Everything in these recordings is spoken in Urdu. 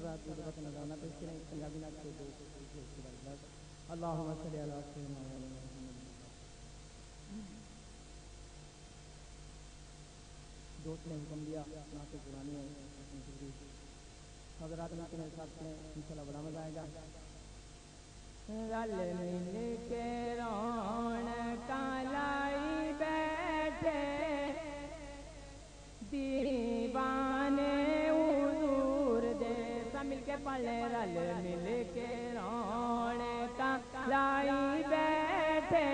رات کی وقت نظرانہ پیش کریں پنجابی نات کے دوست اللہم صلی علی سیدنا محمد دوست نے حکم دیا نعت قرآنی ہے حضرات نعت میرے ساتھ پڑھیں انشاءاللہ بڑا مزہ آئے گا رل مل کے رونقاں لائی بیٹھے دیوانے حضور دے سب مل کے پڑھ لیں رل مل کے رونقاں لائی بیٹھے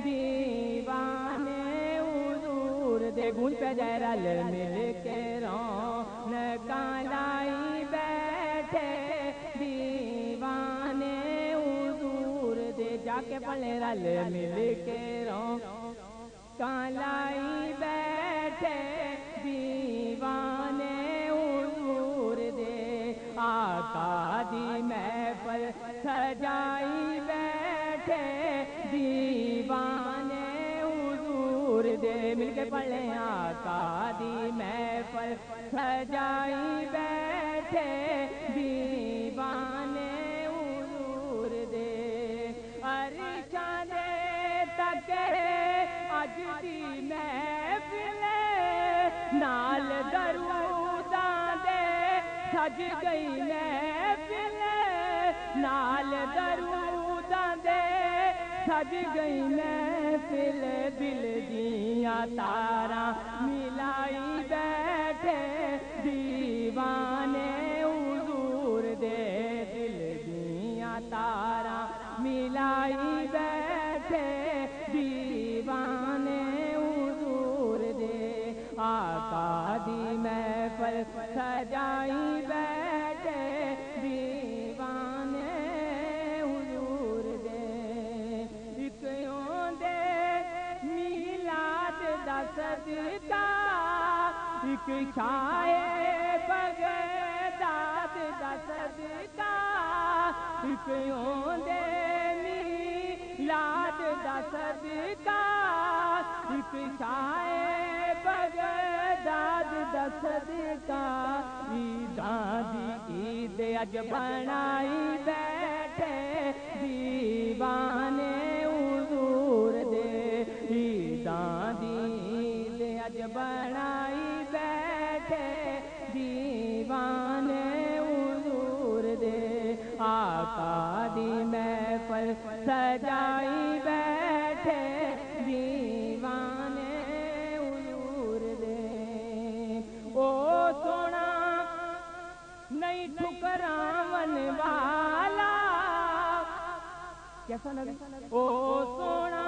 دیوانے حضور دے گونج پہ جائے رل مل کے رونقاں لائی بیٹھے دیوانے حضور دے جا کے پڑھ لیں رل مل کے رونقاں لائی بیٹھے دیوانے حضور دے آقا دی محفل سجائی بیٹھے دیوانے حضور دے مل کے پڑھ لیں آقا دی محفل سجائی بیٹھے دیوانے حضور دے عرشاں دے تک اج دی محفل نال دروداں دے سج گئی محفل نال دروداں دے سج گئی محفل دل دیاں تاراں ملائی بیٹھے دیوانے حضور دے دل دیاں تاراں ملائی بیٹھے دیوانے حضور دے آقا دی محفل سجائی بیٹھے دیوانے حضور دے ایک دے میلاد دا صدقہ ایک چھائے بغداد دا صدقہ ایک دے میلاد دا صدقہ ایک چھائے بغداد دا صدقہ عیداں دی عید اج بنائی بیٹھے دیوانے حضور دے عیداں دی عید اج بنائی بیٹھے دیوانے حضور دے آقا دی محفل سجائی بیٹھے دیوانے حضور دے او سونا نہیں ٹھکراون والا کیسا نبی او سونا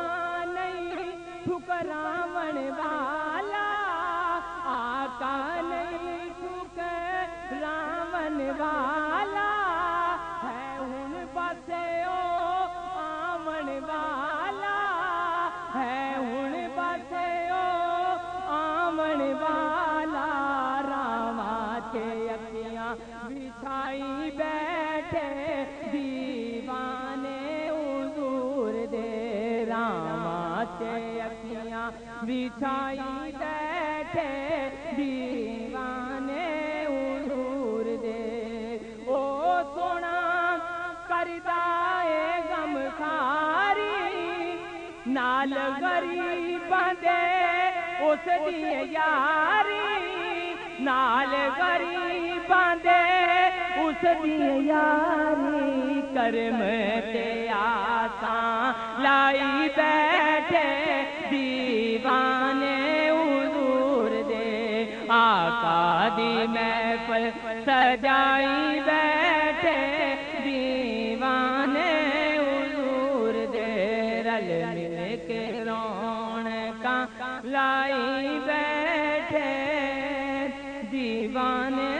نہیں ٹھکراون والا آقا نہیں ٹھکراون والا ہے ہن پاسے او آمن والا ہے ہن پاسے او آمن والا راواں تے اکھیاں بچھائی بیٹھے دیوانے حضور دے راواں تے اکھیاں بچھائی بیٹھے دیوانے حضور دے او سونا کردا اے غم خاری نال غریباں دے اس دی یاری نال غریباں دے اس دی یاری کرم تے آساں لائی بیٹھے دیوانے حضور دے آقا دی محفل سجائی بیٹھے دیوانے حضور دے رل مل کے رونقاں لائی بیٹھے دیوانے